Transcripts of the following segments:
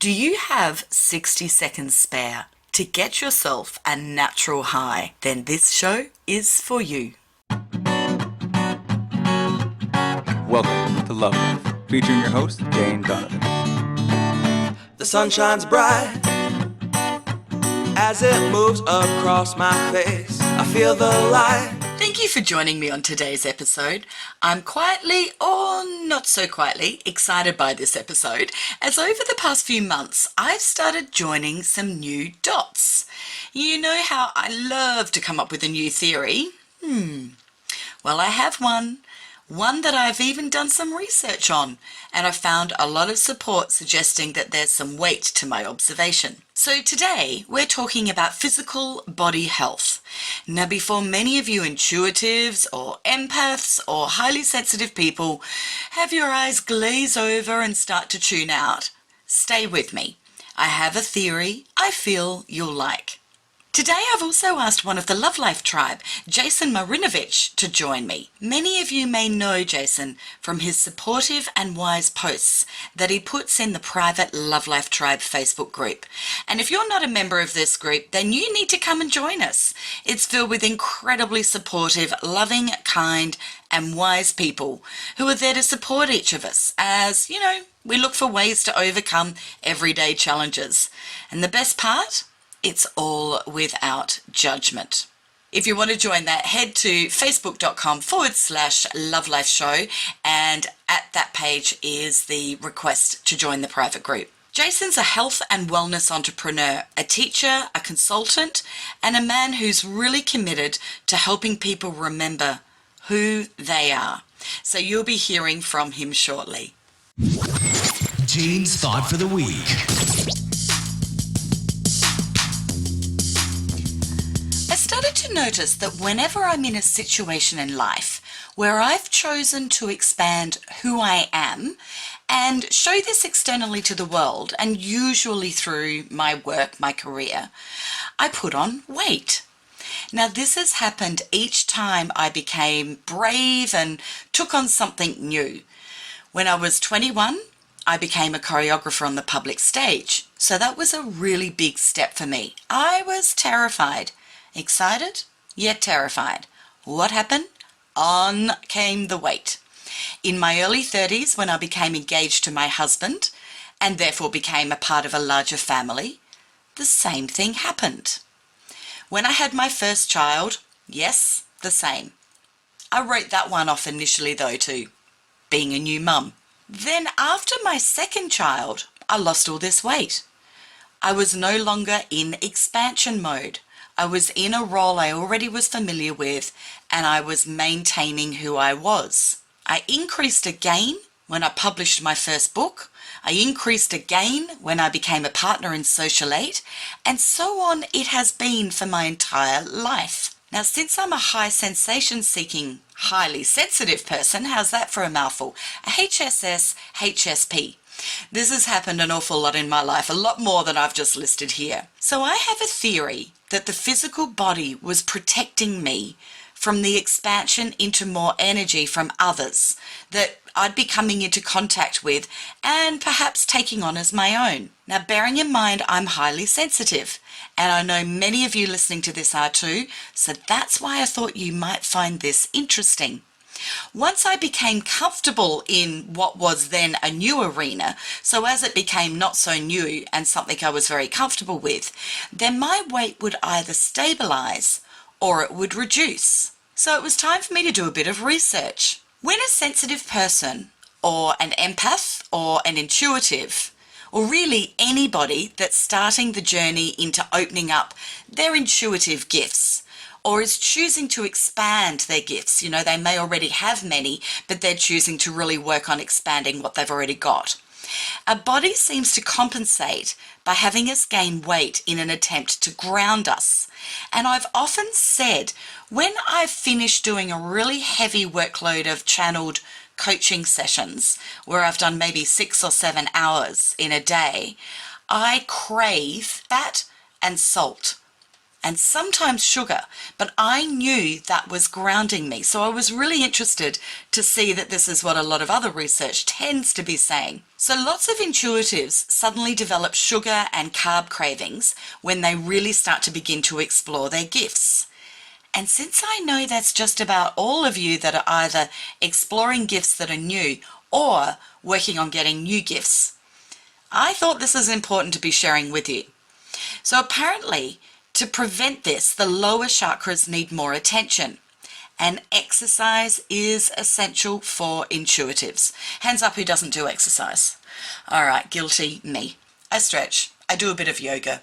Do you have 60 seconds spare to get yourself a natural high? Then this show is for you. Welcome to Love Life, featuring your host, Jane Donovan. The sun shines bright as it moves across my face. I feel the light. Thank you for joining me on today's episode. I'm quietly, or not so quietly, excited by this episode, as over the past few months, I've started joining some new dots. You know how I love to come up with a new theory? Well, I have one that I've even done some research on, and I found a lot of support suggesting that there's some weight to my observation. So today we're talking about physical body health. Now, before many of you intuitives or empaths or highly sensitive people have your eyes glaze over and start to tune out, stay with me. I have a theory I feel you'll like. Today I've also asked one of the Love Life tribe, Jason Marinovich, to join me. Many of you may know Jason from his supportive and wise posts that he puts in the private Love Life tribe Facebook group. And if you're not a member of this group, then you need to come and join us. It's filled with incredibly supportive, loving, kind, and wise people who are there to support each of us as, we look for ways to overcome everyday challenges. And the best part? It's all without judgment. If you want to join that, head to facebook.com/lovelifeshow, and at that page is the request to join the private group. Jason's a health and wellness entrepreneur, a teacher, a consultant, and a man who's really committed to helping people remember who they are. So you'll be hearing from him shortly. Jane's Thought for the Week. I started to notice that whenever I'm in a situation in life where I've chosen to expand who I am and show this externally to the world, and usually through my work, my career, I put on weight. Now, this has happened each time I became brave and took on something new. When I was 21, I became a choreographer on the public stage, so that was a really big step for me. I was terrified. Excited, yet terrified. What happened? On came the weight. In my early 30s, when I became engaged to my husband, and therefore became a part of a larger family, the same thing happened. When I had my first child, yes, the same. I wrote that one off initially though too, being a new mum. Then after my second child, I lost all this weight. I was no longer in expansion mode. I was in a role I already was familiar with, and I was maintaining who I was. I increased again when I published my first book. I increased again when I became a partner in Social 8, and so on it has been for my entire life. Now, since I'm a high sensation-seeking, highly sensitive person, how's that for a mouthful? A HSS, HSP. This has happened an awful lot in my life, a lot more than I've just listed here. So I have a theory that the physical body was protecting me from the expansion into more energy from others that I'd be coming into contact with and perhaps taking on as my own. Now, bearing in mind I'm highly sensitive, and I know many of you listening to this are too, so that's why I thought you might find this interesting. Once I became comfortable in what was then a new arena, so as it became not so new and something I was very comfortable with, then my weight would either stabilize or it would reduce. So it was time for me to do a bit of research. When a sensitive person, or an empath, or an intuitive, or really anybody that's starting the journey into opening up their intuitive gifts, or is choosing to expand their gifts. They may already have many, but they're choosing to really work on expanding what they've already got. Our body seems to compensate by having us gain weight in an attempt to ground us. And I've often said, when I've finished doing a really heavy workload of channeled coaching sessions, where I've done maybe 6 or 7 hours in a day, I crave fat and salt. and sometimes sugar, but I knew that was grounding me. So I was really interested to see that this is what a lot of other research tends to be saying. So lots of intuitives suddenly develop sugar and carb cravings when they really start to begin to explore their gifts. And since I know that's just about all of you that are either exploring gifts that are new or working on getting new gifts, I thought this is important to be sharing with you. So apparently, to prevent this, the lower chakras need more attention, and exercise is essential for intuitives. Hands up who doesn't do exercise. All right, guilty me. I stretch. I do a bit of yoga.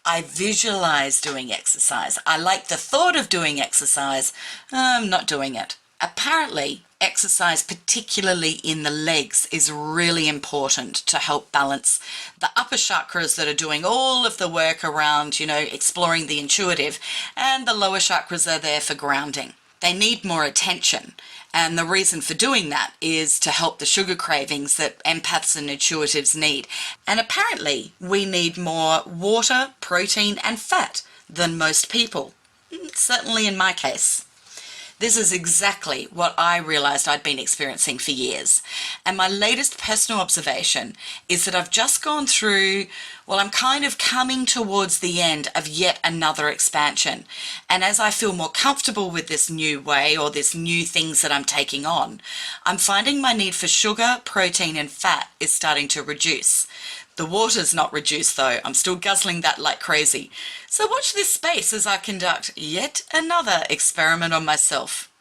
I visualize doing exercise. I like the thought of doing exercise. I'm not doing it. Apparently, exercise, particularly in the legs, is really important to help balance the upper chakras that are doing all of the work around, exploring the intuitive, and the lower chakras are there for grounding. They need more attention. And the reason for doing that is to help the sugar cravings that empaths and intuitives need. And apparently, we need more water, protein, and fat than most people. Certainly in my case. This is exactly what I realized I'd been experiencing for years. And my latest personal observation is that I've just gone through, I'm kind of coming towards the end of yet another expansion. And as I feel more comfortable with this new way or this new things that I'm taking on, I'm finding my need for sugar, protein, and fat is starting to reduce. The water's not reduced though. I'm still guzzling that like crazy. So watch this space as I conduct yet another experiment on myself.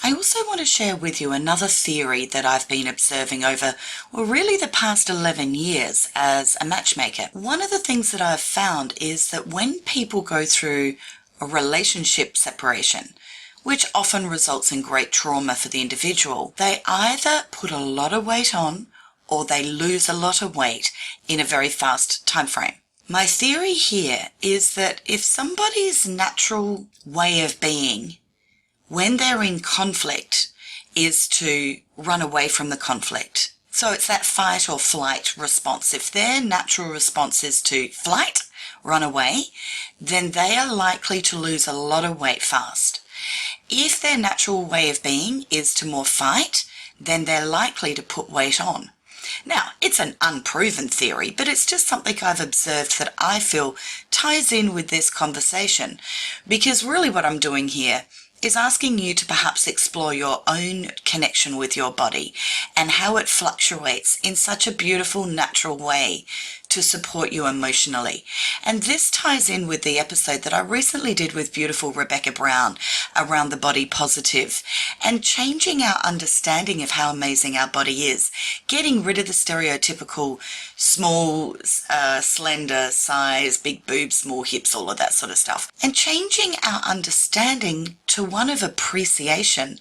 I also want to share with you another theory that I've been observing over, really the past 11 years as a matchmaker. One of the things that I've found is that when people go through a relationship separation, which often results in great trauma for the individual, they either put a lot of weight on or they lose a lot of weight in a very fast time frame. My theory here is that if somebody's natural way of being when they're in conflict is to run away from the conflict, so it's that fight or flight response. If their natural response is to flight, run away, then they are likely to lose a lot of weight fast. If their natural way of being is to more fight, then they're likely to put weight on. Now, it's an unproven theory, but it's just something I've observed that I feel ties in with this conversation, because really what I'm doing here is asking you to perhaps explore your own connection with your body and how it fluctuates in such a beautiful, natural way to support you emotionally. And this ties in with the episode that I recently did with beautiful Rebecca Brown around the body positive and changing our understanding of how amazing our body is, getting rid of the stereotypical small, slender size, big boobs, small hips, all of that sort of stuff, and changing our understanding to one of appreciation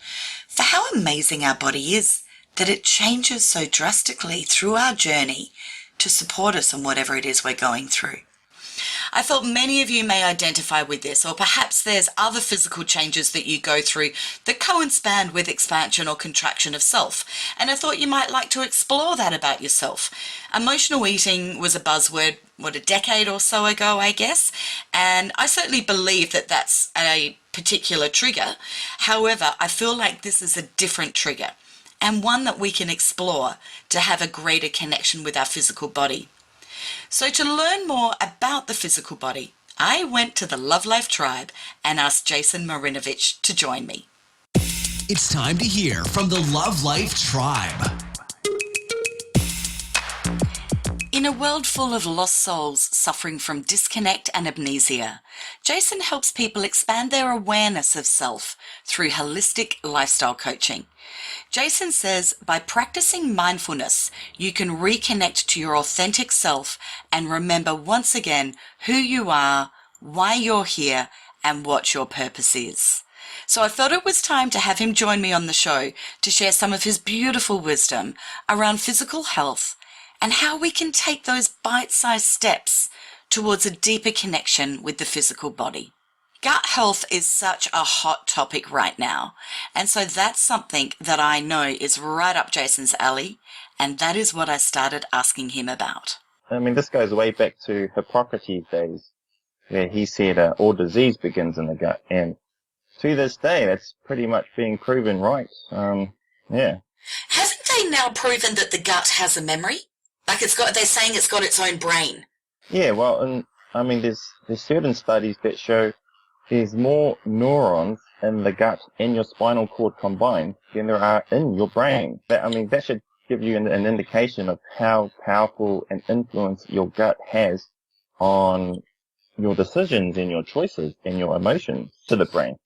for how amazing our body is, that it changes so drastically through our journey to support us in whatever it is we're going through. I thought many of you may identify with this, or perhaps there's other physical changes that you go through that coincide with expansion or contraction of self, and I thought you might like to explore that about yourself. Emotional eating was a buzzword, a decade or so ago, I guess, and I certainly believe that that's a particular trigger. However, I feel like this is a different trigger, and one that we can explore to have a greater connection with our physical body. So to learn more about the physical body, I went to the Love Life Tribe and asked Jason Marinovich to join me. It's time to hear from the Love Life Tribe. In a world full of lost souls suffering from disconnect and amnesia, Jason helps people expand their awareness of self through holistic lifestyle coaching. Jason says by practicing mindfulness, you can reconnect to your authentic self and remember once again who you are, why you're here, and what your purpose is. So I thought it was time to have him join me on the show to share some of his beautiful wisdom around physical health and how we can take those bite-sized steps towards a deeper connection with the physical body. Gut health is such a hot topic right now, and so that's something that I know is right up Jason's alley, and that is what I started asking him about. I mean, this goes way back to Hippocrates' days, where he said all disease begins in the gut. And to this day, that's pretty much being proven right. Yeah. Haven't they now proven that the gut has a memory? Like they're saying it's got its own brain. Yeah, well, and I mean, there's certain studies that show there's more neurons in the gut and your spinal cord combined than there are in your brain. That should give you an indication of how powerful an influence your gut has on your decisions and your choices and your emotions to the brain.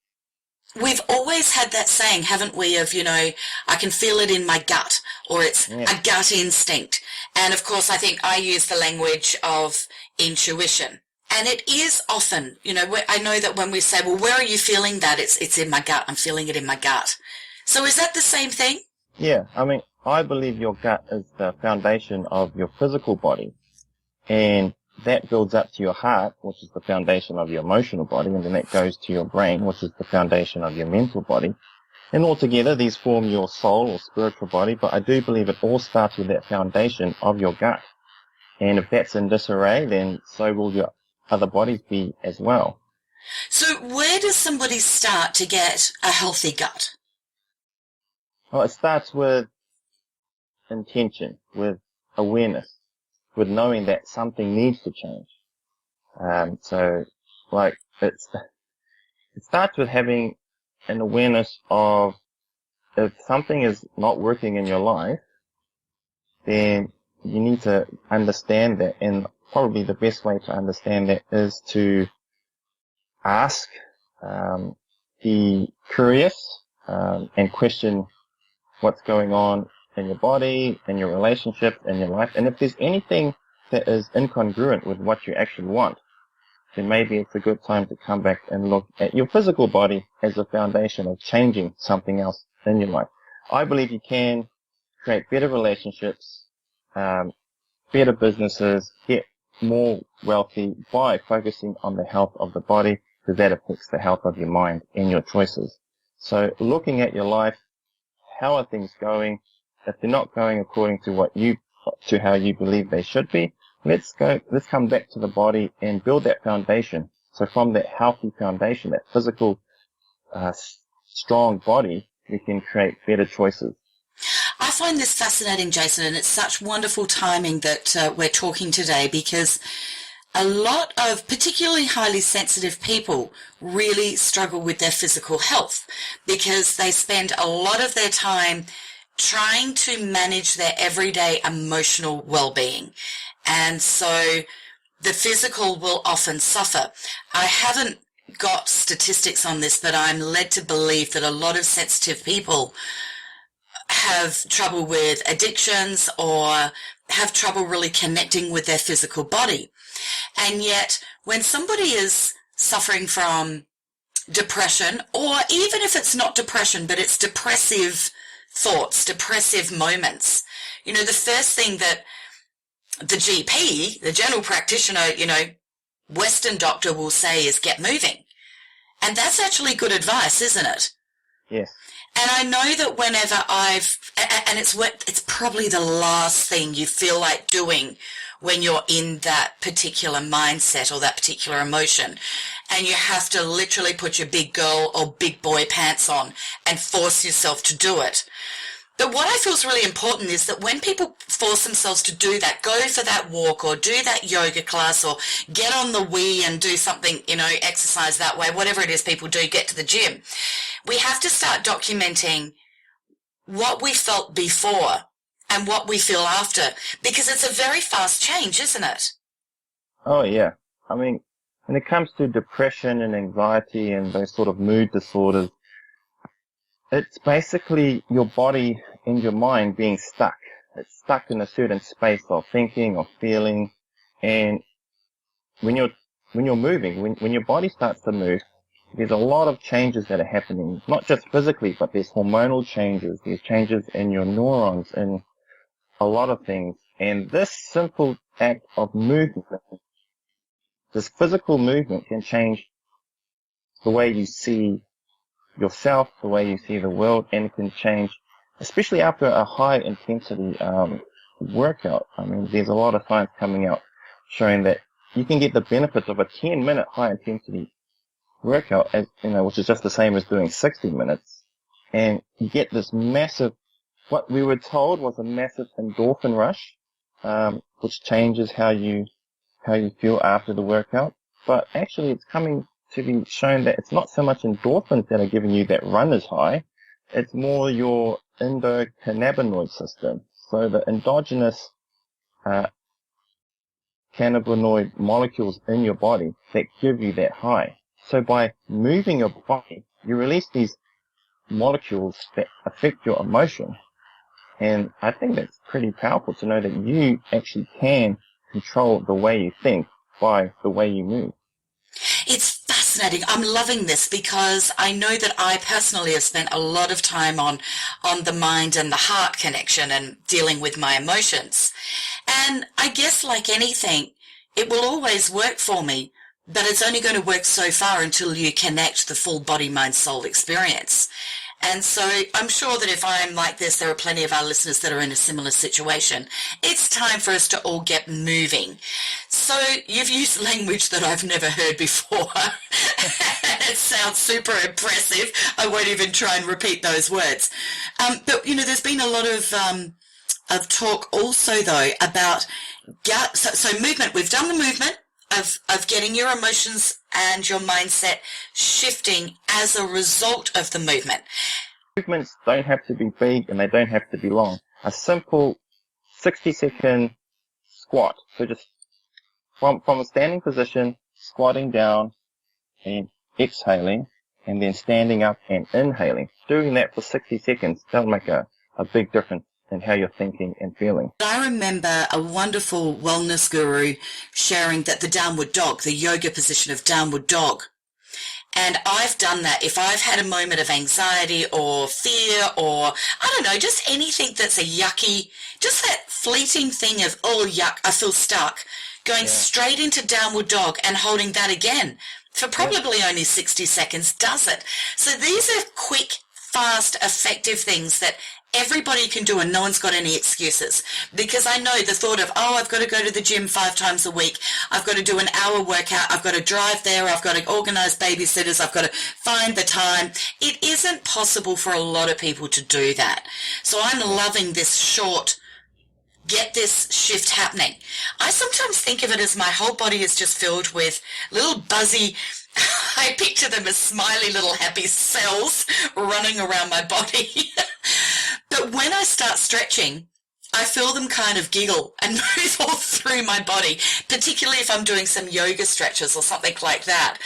We've always had that saying, haven't we, of, I can feel it in my gut, or it's a gut instinct. And of course, I think I use the language of intuition. And it is often, I know that when we say, well, where are you feeling that? It's in my gut. I'm feeling it in my gut. So is that the same thing? Yeah. I believe your gut is the foundation of your physical body. And that builds up to your heart, which is the foundation of your emotional body, and then that goes to your brain, which is the foundation of your mental body. And altogether, these form your soul or spiritual body, but I do believe it all starts with that foundation of your gut. And if that's in disarray, then so will your other bodies be as well. So where does somebody start to get a healthy gut? Well, it starts with intention, with awareness, with knowing that something needs to change. It starts with having an awareness of if something is not working in your life, then you need to understand that. And probably the best way to understand that is to ask, be curious, and question what's going on in your body, in your relationship, in your life. And if there's anything that is incongruent with what you actually want, then maybe it's a good time to come back and look at your physical body as a foundation of changing something else in your life. I believe you can create better relationships, better businesses, get more wealthy by focusing on the health of the body, because that affects the health of your mind and your choices. So looking at your life, how are things going? If they're not going according to how you believe they should be, let's come back to the body and build that foundation. So from that healthy foundation, that physical, strong body, we can create better choices. I find this fascinating, Jason, and it's such wonderful timing that we're talking today, because a lot of particularly highly sensitive people really struggle with their physical health because they spend a lot of their time trying to manage their everyday emotional well-being. And so the physical will often suffer. I haven't got statistics on this, but I'm led to believe that a lot of sensitive people have trouble with addictions or have trouble really connecting with their physical body. And yet, when somebody is suffering from depression, or even if it's not depression, but it's depressive thoughts, depressive moments, the first thing that the GP, the general practitioner, Western doctor will say is get moving. And that's actually good advice, isn't it? Yes. And I know that whenever it's probably the last thing you feel like doing when you're in that particular mindset or that particular emotion, and you have to literally put your big girl or big boy pants on and force yourself to do it. But what I feel is really important is that when people force themselves to do that, go for that walk or do that yoga class or get on the Wii and do something, exercise that way, whatever it is people do, get to the gym. We have to start documenting what we felt before and what we feel after, because it's a very fast change, isn't it? Oh, yeah. When it comes to depression and anxiety and those sort of mood disorders, it's basically your body and your mind being stuck. It's stuck in a certain space of thinking or feeling. And when you're moving, when your body starts to move, there's a lot of changes that are happening, not just physically, but there's hormonal changes. There's changes in your neurons and a lot of things. And this simple act of movement, this physical movement, can change the way you see yourself, the way you see the world, and it can change, especially after a high intensity workout. There's a lot of science coming out showing that you can get the benefits of a 10-minute high intensity workout, as you know, which is just the same as doing 60 minutes, and you get this massive, what we were told was a massive endorphin rush, which changes how you feel after the workout. But actually, it's coming to be shown that it's not so much endorphins that are giving you that runner's high. It's more your endocannabinoid system. So the endogenous cannabinoid molecules in your body that give you that high. So by moving your body, you release these molecules that affect your emotion. And I think that's pretty powerful to know that you actually can control the way you think by the way you move. It's fascinating. I'm loving this because I know that I personally have spent a lot of time on the mind and the heart connection and dealing with my emotions. And I guess like anything, it will always work for me, but it's only going to work so far until you connect the full body, mind, soul experience. And so I'm sure that if I'm like this, there are plenty of our listeners that are in a similar situation. It's time for us to all get moving. So you've used language that I've never heard before. It sounds super impressive. I won't even try and repeat those words. But, you know, there's been a lot of talk also, though, about so movement. We've done the movement of getting your emotions and your mindset shifting as a result of the movement. Movements don't have to be big and they don't have to be long. A simple 60-second squat. So just from a standing position, squatting down and exhaling, and then standing up and inhaling. Doing that for 60 seconds, that'll make a big difference in how you're thinking and feeling. I remember a wonderful wellness guru sharing that the downward dog, the yoga position of downward dog. And I've done that. If I've had a moment of anxiety or fear or, I don't know, just anything that's a yucky, just that fleeting thing of, oh, yuck, I feel stuck, going straight into downward dog and holding that again for probably only 60 seconds does it. So these are quick, fast, effective things that everybody can do and no one's got any excuses, because I know the thought of, oh, I've got to go to the gym 5 times a week, I've got to do an hour workout, I've got to drive there, I've got to organize babysitters, I've got to find the time. It isn't possible for a lot of people to do that. So I'm loving this short, get this shift happening. I sometimes think of it as my whole body is just filled with little buzzy, I picture them as smiley little happy cells running around my body. But when I start stretching, I feel them kind of giggle and move all through my body, particularly if I'm doing some yoga stretches or something like that.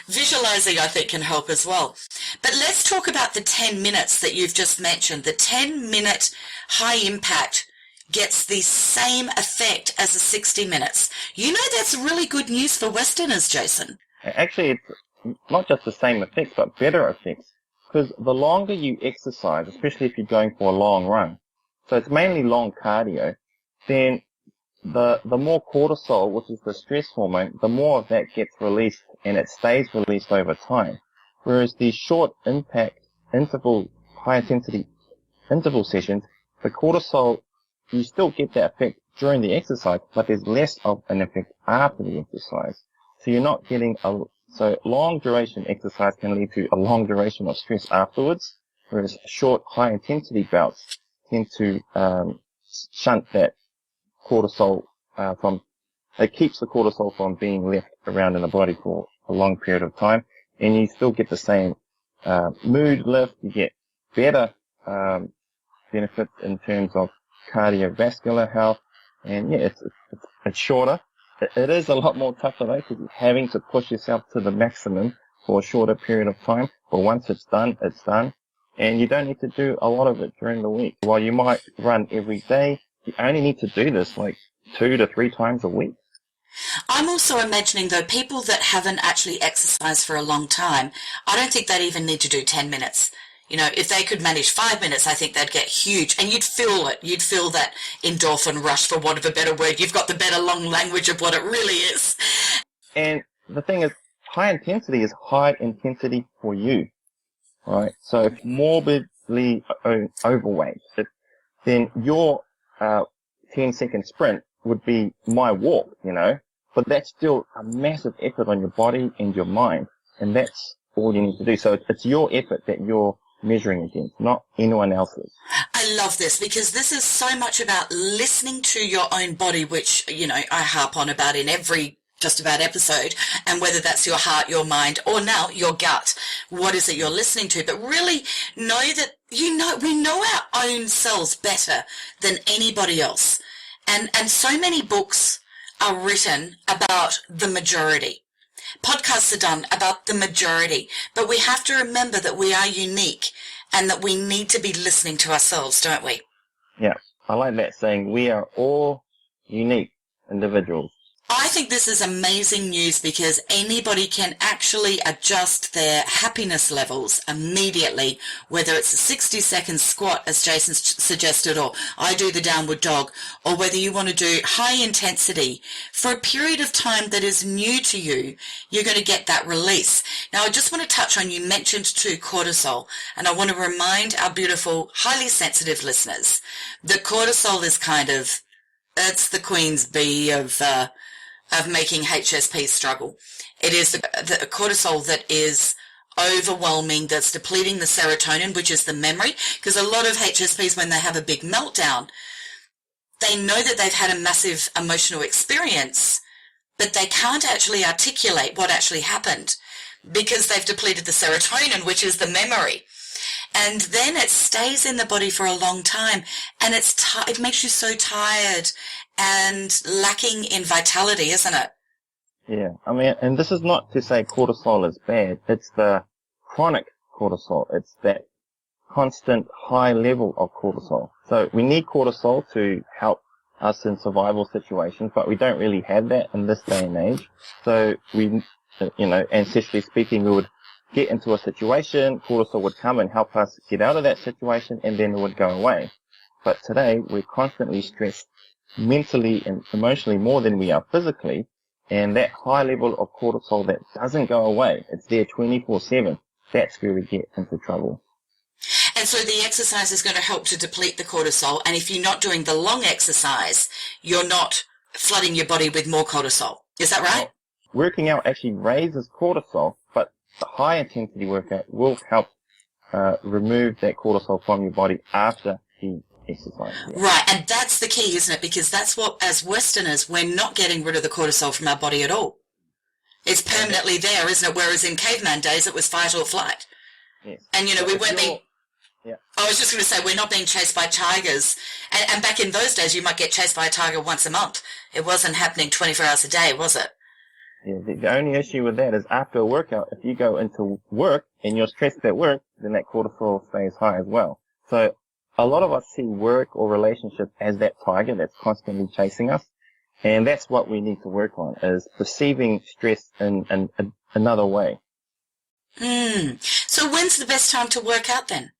Visualizing, I think, can help as well. But let's talk about the 10 minutes that you've just mentioned. The 10-minute high impact gets the same effect as the 60 minutes. You know, that's really good news for Westerners, Jason. Actually, it's not just the same effects, but better effects. Because the longer you exercise, especially if you're going for a long run, so it's mainly long cardio, then the more cortisol, which is the stress hormone, the more of that gets released and it stays released over time. Whereas these short impact interval, high intensity interval sessions, the cortisol, you still get that effect during the exercise, but there's less of an effect after the exercise. So you're not getting so long duration exercise can lead to a long duration of stress afterwards, whereas short high intensity bouts tend to shunt that cortisol it keeps the cortisol from being left around in the body for a long period of time, and you still get the same mood lift, you get better benefits in terms of cardiovascular health, and it's shorter. It is a lot more tougher though, because you're having to push yourself to the maximum for a shorter period of time. But once it's done, it's done. And you don't need to do a lot of it during the week. While you might run every day, you only need to do this like 2 to 3 times a week. I'm also imagining, though, people that haven't actually exercised for a long time, I don't think they'd even need to do 10 minutes. You know, if they could manage 5 minutes, I think they'd get huge. And you'd feel it. You'd feel that endorphin rush, for want of a better word. You've got the better long language of what it really is. And the thing is, high intensity is high intensity for you, right? So if you're morbidly overweight, then your 10-second sprint would be my walk, you know. but that's still a massive effort on your body and your mind. And that's all you need to do. So it's your effort that you're measuring against, not anyone else's. I love this because this is so much about listening to your own body, which, I harp on about in every just about episode, and whether that's your heart, your mind, or now your gut. What is it you're listening to? But really know that, we know our own selves better than anybody else. And so many books are written about the majority. Podcasts are done about the majority, but we have to remember that we are unique and that we need to be listening to ourselves, don't we? Yeah, I like that saying. We are all unique individuals. I think this is amazing news because anybody can actually adjust their happiness levels immediately, whether it's a 60-second squat, as Jason suggested, or I do the downward dog, or whether you want to do high intensity for a period of time that is new to you, you're going to get that release. Now, I just want to touch on, you mentioned too cortisol, and I want to remind our beautiful, highly sensitive listeners that cortisol is it's the queen's bee of making HSP struggle. It is the cortisol that is overwhelming, that's depleting the serotonin, which is the memory, because a lot of HSPs, when they have a big meltdown, they know that they've had a massive emotional experience, but they can't actually articulate what actually happened because they've depleted the serotonin, which is the memory. And then it stays in the body for a long time, and it makes you so tired and lacking in vitality, isn't it? Yeah, I mean, and this is not to say cortisol is bad. It's the chronic cortisol. It's that constant high level of cortisol. So we need cortisol to help us in survival situations, but we don't really have that in this day and age. So we, ancestrally speaking, we would get into a situation, cortisol would come and help us get out of that situation, and then it would go away. But today, we're constantly stressed mentally and emotionally more than we are physically, and that high level of cortisol that doesn't go away, it's there 24/7, that's where we get into trouble. And so the exercise is going to help to deplete the cortisol, and if you're not doing the long exercise, you're not flooding your body with more cortisol. Is that right? Working out actually raises cortisol, but the high intensity workout will help remove that cortisol from your body after you exercise. Yeah. Right, and that's the key, isn't it? Because that's what, as Westerners, we're not getting rid of the cortisol from our body at all. It's permanently there, isn't it? Whereas in caveman days, it was fight or flight. Yes. And, we weren't being... Yeah. I was just going to say, we're not being chased by tigers. And back in those days, you might get chased by a tiger once a month. It wasn't happening 24 hours a day, was it? Yeah, the only issue with that is after a workout, if you go into work and you're stressed at work, then that cortisol stays high as well. So a lot of us see work or relationships as that tiger that's constantly chasing us. And that's what we need to work on, is perceiving stress in another way. So when's the best time to work out then?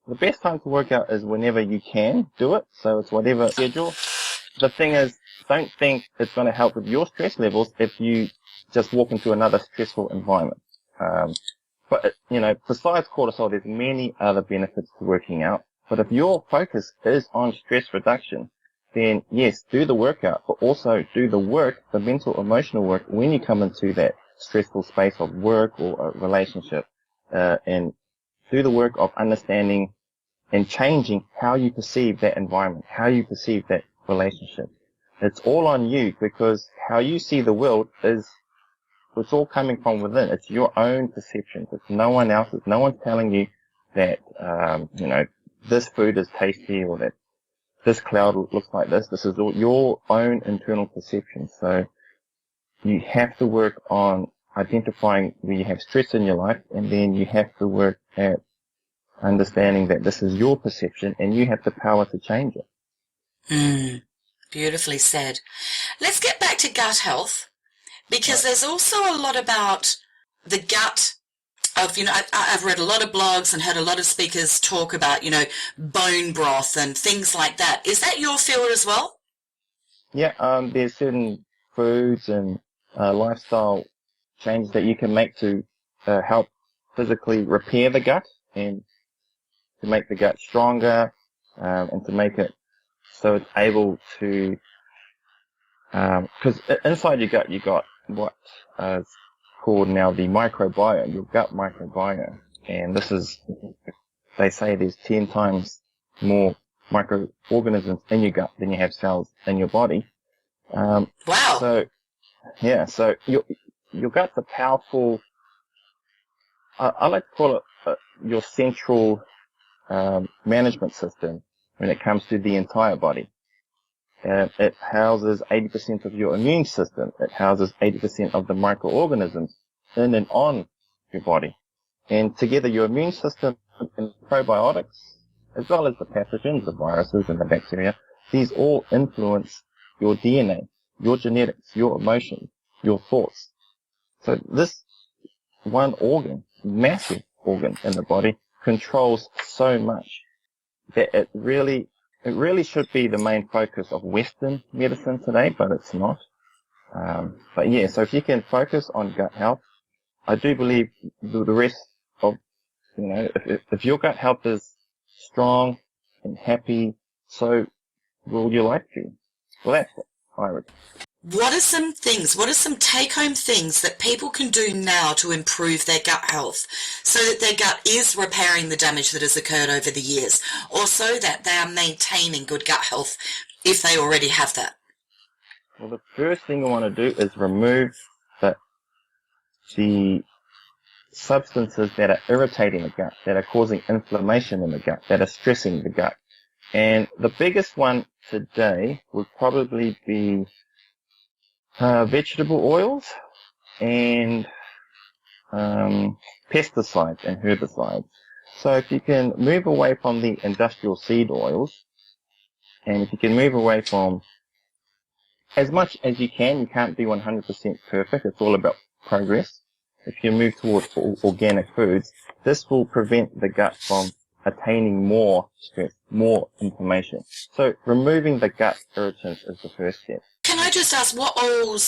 The best time to work out is whenever you can do it. So it's whatever schedule. The thing is, don't think it's going to help with your stress levels if you just walk into another stressful environment. But, besides cortisol, there's many other benefits to working out. But if your focus is on stress reduction, then yes, do the workout, but also do the work, the mental, emotional work, when you come into that stressful space of work or a relationship, and do the work of understanding and changing how you perceive that environment, how you perceive that relationship. It's all on you, because how you see the world it's all coming from within. It's your own perceptions. It's no one else's. No one's telling you that, this food is tasty or that this cloud looks like this. This is all your own internal perception. So you have to work on identifying where you have stress in your life, and then you have to work at understanding that this is your perception and you have the power to change it. Beautifully said. Let's get back to gut health, because there's also a lot about the gut of, I've read a lot of blogs and heard a lot of speakers talk about, bone broth and things like that. Is that your field as well? Yeah, there's certain foods and lifestyle changes that you can make to help physically repair the gut and to make the gut stronger, and to make it so it's able to Because inside your gut, you got what is called now the microbiome, your gut microbiome. And this is, they say there's 10 times more microorganisms in your gut than you have cells in your body. Wow. So your gut's a powerful, I like to call it your central management system when it comes to the entire body. It houses 80% of your immune system. It houses 80% of the microorganisms in and on your body. And together your immune system and probiotics, as well as the pathogens, the viruses and the bacteria, these all influence your DNA, your genetics, your emotions, your thoughts. So this one organ, massive organ in the body, controls so much that it really should be the main focus of Western medicine today, but it's not. But yeah, so if you can focus on gut health, I do believe the rest of, if your gut health is strong and happy, so will your life be. Well, that's what I would. What are some take-home things that people can do now to improve their gut health so that their gut is repairing the damage that has occurred over the years, or so that they are maintaining good gut health if they already have that? Well, the first thing I want to do is remove the substances that are irritating the gut, that are causing inflammation in the gut, that are stressing the gut. And the biggest one today would probably be vegetable oils and pesticides and herbicides. So if you can move away from the industrial seed oils, and if you can move away from as much as you can't be 100% perfect. It's all about progress. If you move towards organic foods, this will prevent the gut from attaining more stress, more inflammation. So removing the gut irritants is the first step. Can I just ask, what oil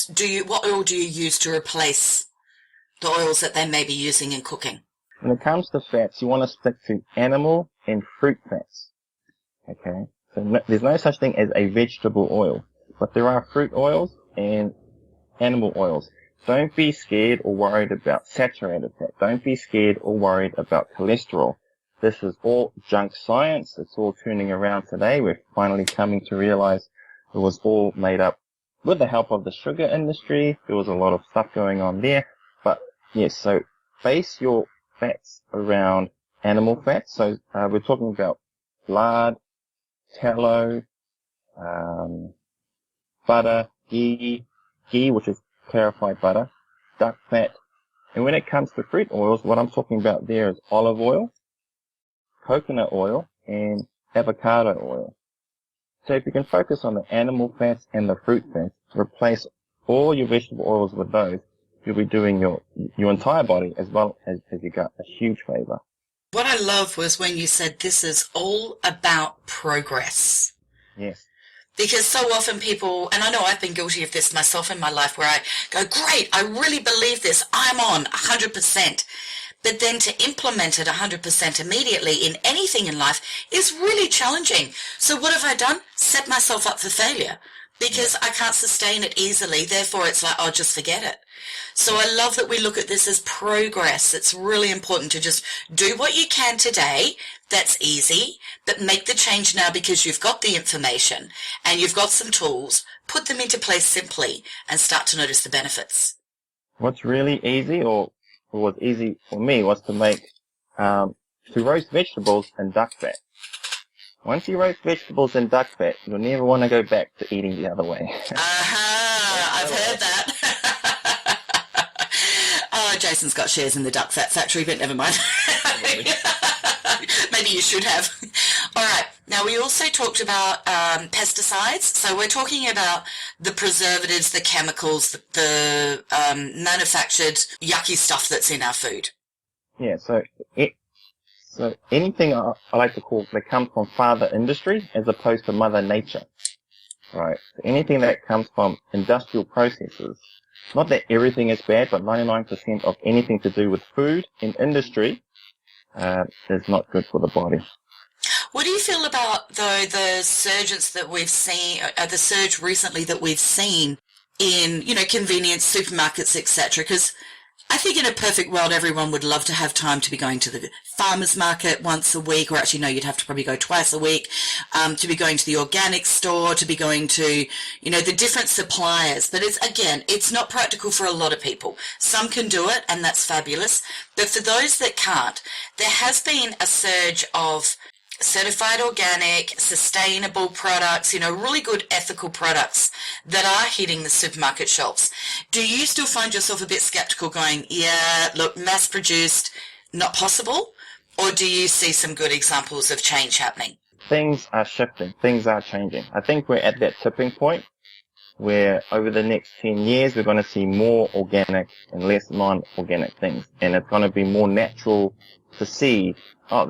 do you use to replace the oils that they may be using in cooking? When it comes to fats, you want to stick to animal and fruit fats. Okay? So there's no such thing as a vegetable oil, but there are fruit oils and animal oils. Don't be scared or worried about saturated fat. Don't be scared or worried about cholesterol. This is all junk science. It's all turning around today. We're finally coming to realize it was all made up with the help of the sugar industry. There was a lot of stuff going on there. But yes, so base your fats around animal fats. So we're talking about lard, tallow, butter, ghee, which is clarified butter, duck fat. And when it comes to fruit oils, what I'm talking about there is olive oil, coconut oil, and avocado oil. So if you can focus on the animal fats and the fruit fats, replace all your vegetable oils with those, you'll be doing your entire body as well as your gut a huge favor. What I love was when you said this is all about progress. Yes. Because so often people, and I know I've been guilty of this myself in my life, where I go, great, I really believe this, I'm on 100%. But then to implement it 100% immediately in anything in life is really challenging. So what have I done? Set myself up for failure because I can't sustain it easily. Therefore, it's like, I'll just forget it. So I love that we look at this as progress. It's really important to just do what you can today. That's easy, but make the change now because you've got the information and you've got some tools. Put them into place simply and start to notice the benefits. What's really easy, or what was easy for me, was to make to roast vegetables in duck fat. Once you roast vegetables in duck fat, you'll never want to go back to eating the other way. I've heard that. Oh, Jason's got shares in the duck fat factory, but never mind. Maybe you should have. All right. Now, we also talked about pesticides. So we're talking about the preservatives, the chemicals, the manufactured yucky stuff that's in our food. Yeah, so anything I like to call that comes from father industry as opposed to mother nature. Right. So anything that comes from industrial processes. Not that everything is bad, but 99% of anything to do with food in industry is not good for the body. What do you feel about, though, the surge that we've seen, the surge recently that we've seen in, convenience supermarkets, etc.? Because I think in a perfect world, everyone would love to have time to be going to the farmer's market once a week, or actually, no, you'd have to probably go twice a week, to be going to the organic store, to be going to, the different suppliers. But it's not practical for a lot of people. Some can do it, and that's fabulous. But for those that can't, there has been a surge of certified organic, sustainable products, really good ethical products that are hitting the supermarket shelves. Do you still find yourself a bit skeptical going, yeah, look, mass produced, not possible? Or do you see some good examples of change happening? Things are shifting. Things are changing. I think we're at that tipping point where over the next 10 years, we're going to see more organic and less non-organic things. And it's going to be more natural to see, I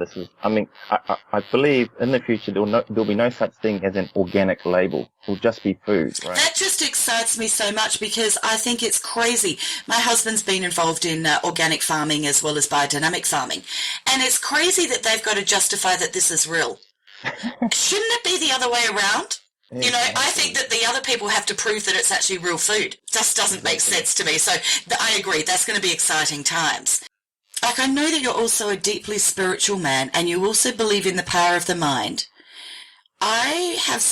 believe in the future there'll be no such thing as an organic label. It'll just be food, right? That just excites me so much because I think it's crazy. My husband's been involved in organic farming as well as biodynamic farming. And it's crazy that they've got to justify that this is real. Shouldn't it be the other way around? I think that the other people have to prove that it's actually real food. Just doesn't make sense to me. So I agree. That's going to be exciting times. Like, I know that you're also a deeply spiritual man and you also believe in the power of the mind. I have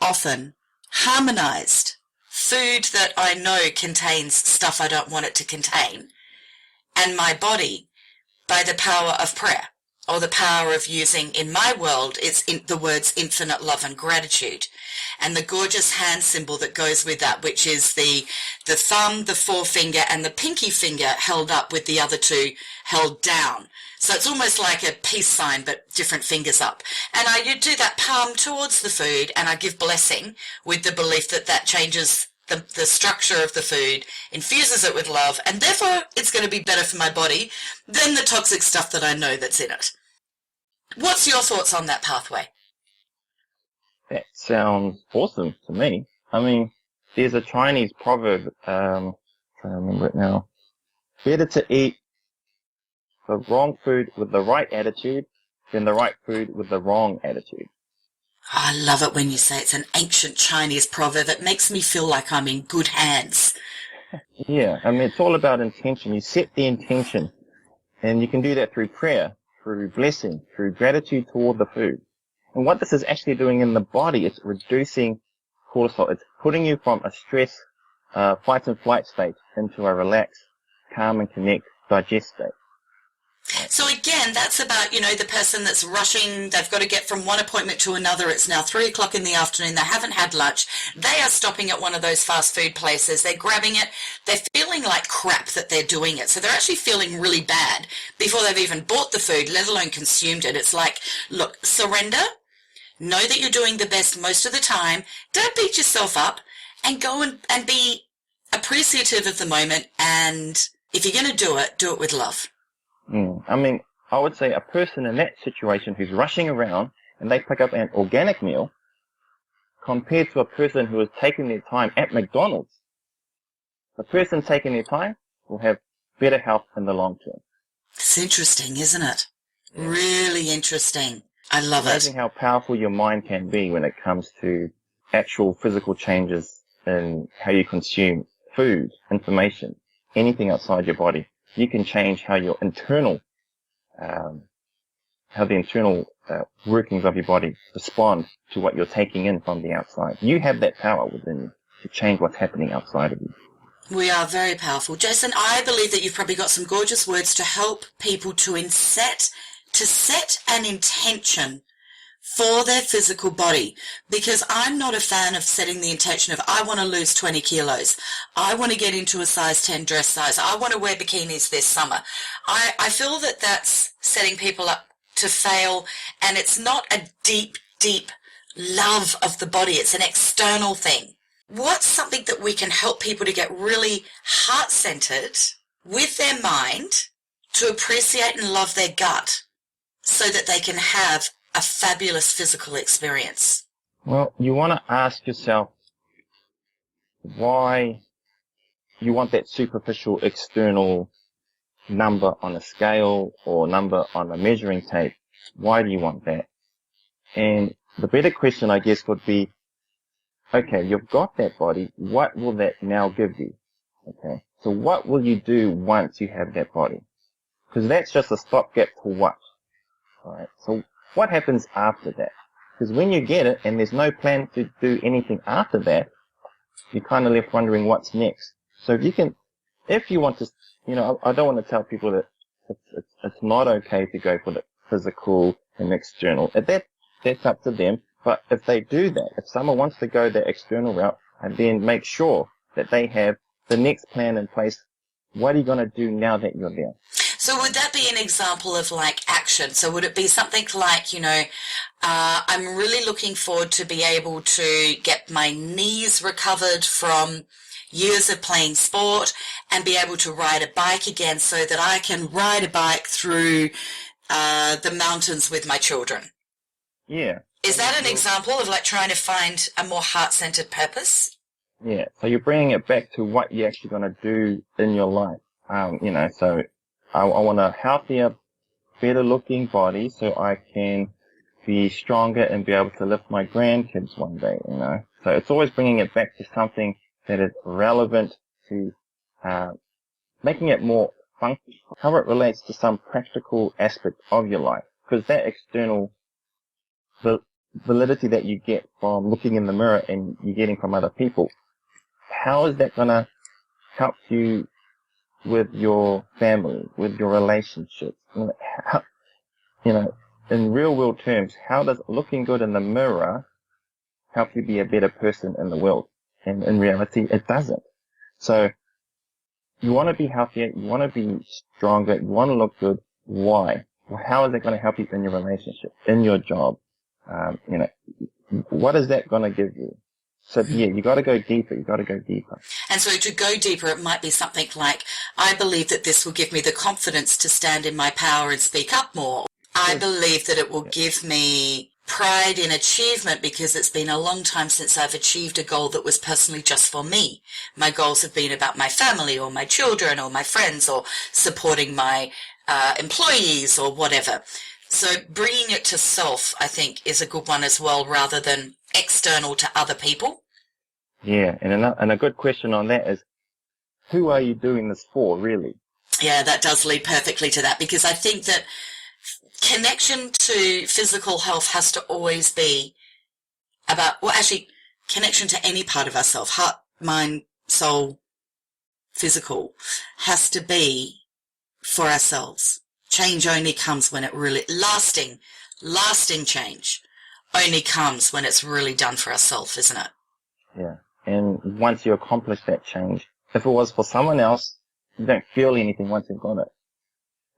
often harmonized food that I know contains stuff I don't want it to contain and my body by the power of prayer, or the power of using, in my world, the words infinite love and gratitude, and the gorgeous hand symbol that goes with that, which is the thumb, the forefinger, and the pinky finger held up with the other two held down. So it's almost like a peace sign, but different fingers up. And I do that palm towards the food, and I give blessing with the belief that changes the structure of the food, infuses it with love, and therefore it's going to be better for my body than the toxic stuff that I know that's in it. What's your thoughts on that pathway? That sounds awesome to me. I mean, there's a Chinese proverb, trying to remember it now. Better to eat the wrong food with the right attitude than the right food with the wrong attitude. I love it when you say it's an ancient Chinese proverb. It makes me feel like I'm in good hands. Yeah, I mean, it's all about intention. You set the intention, and you can do that through prayer, through blessing, through gratitude toward the food. And what this is actually doing in the body, it's reducing cortisol. It's putting you from a stress, fight and flight state into a relaxed, calm and connect, digest state. So again, that's about, the person that's rushing, they've got to get from one appointment to another. It's now 3 o'clock in the afternoon. They haven't had lunch. They are stopping at one of those fast food places. They're grabbing it. They're feeling like crap that they're doing it. So they're actually feeling really bad before they've even bought the food, let alone consumed it. It's like, look, surrender. Know that you're doing the best most of the time. Don't beat yourself up, and go and be appreciative of the moment. And if you're going to do it with love. I mean, I would say a person in that situation who's rushing around and they pick up an organic meal compared to a person who is taking their time at McDonald's, the person taking their time will have better health in the long term. It's interesting, isn't it? Really interesting. I love it. Amazing how powerful your mind can be when it comes to actual physical changes in how you consume food, information, anything outside your body. You can change how your internal, workings of your body respond to what you're taking in from the outside. You have that power within you to change what's happening outside of you. We are very powerful. Jason, I believe that you've probably got some gorgeous words to help people to set an intention for their physical body, because I'm not a fan of setting the intention of, I want to lose 20 kilos. I want to get into a size 10 dress size. I want to wear bikinis this summer. I feel that that's setting people up to fail, and it's not a deep, deep love of the body. It's an external thing. What's something that we can help people to get really heart-centered with their mind to appreciate and love their gut so that they can have a fabulous physical experience? Well, you want to ask yourself why you want that superficial external number on a scale or number on a measuring tape. Why do you want that? And the better question, I guess, would be, okay, you've got that body. What will that now give you? Okay. So what will you do once you have that body? Because that's just a stopgap to what? Alright. So what happens after that? Because when you get it and there's no plan to do anything after that, you're kind of left wondering what's next. So if you want to, I don't want to tell people that it's not okay to go for the physical and external. That's up to them. But if they do that, if someone wants to go the external route, and then make sure that they have the next plan in place, what are you going to do now that you're there? So would that be an example of like action? So would it be something like, I'm really looking forward to be able to get my knees recovered from years of playing sport and be able to ride a bike again so that I can ride a bike through the mountains with my children? Yeah. Is that an example of like trying to find a more heart-centered purpose? Yeah. So you're bringing it back to what you're actually going to do in your life. So I want a healthier, better looking body so I can be stronger and be able to lift my grandkids one day, So it's always bringing it back to something that is relevant to, making it more functional, how it relates to some practical aspect of your life. Because that external validity that you get from looking in the mirror and you're getting from other people, how is that going to help you with your family, with your relationships? In real world terms, how does looking good in the mirror help you be a better person in the world? And in reality, it doesn't. So you want to be healthier, you want to be stronger, you want to look good. Why? Well, how is that going to help you in your relationship, in your job? What is that going to give you? So yeah, you got to go deeper. And so to go deeper, it might be something like, I believe that this will give me the confidence to stand in my power and speak up more. I believe that it will give me pride in achievement because it's been a long time since I've achieved a goal that was personally just for me. My goals have been about my family or my children or my friends or supporting my employees or whatever. So bringing it to self, I think, is a good one as well, rather than external to other people. Yeah, and a good question on that is, who are you doing this for, really? Yeah, that does lead perfectly to that, because I think that connection to physical health has to always be about, connection to any part of ourselves, heart, mind, soul, physical, has to be for ourselves. Change only comes when it really, lasting change only comes when it's really done for ourselves, isn't it? Yeah. And once you accomplish that change, if it was for someone else, you don't feel anything once you've got it.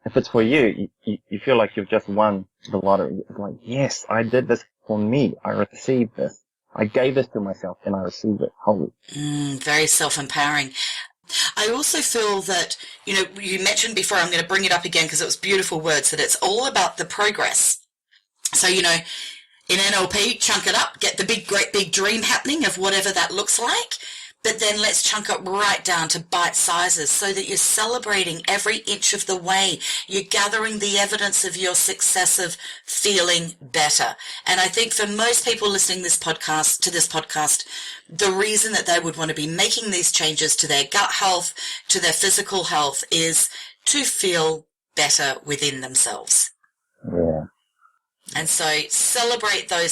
If it's for you, you feel like you've just won the lottery. It's like, yes, I did this for me. I received this. I gave this to myself and I received it wholly. Very self-empowering. I also feel that, you mentioned before, I'm going to bring it up again because it was beautiful words, that it's all about the progress. So, in NLP, chunk it up, get the great big dream happening of whatever that looks like, but then let's chunk it right down to bite sizes so that you're celebrating every inch of the way. You're gathering the evidence of your success of feeling better. And I think for most people listening to this podcast, the reason that they would want to be making these changes to their gut health, to their physical health, is to feel better within themselves. Yeah. And so celebrate those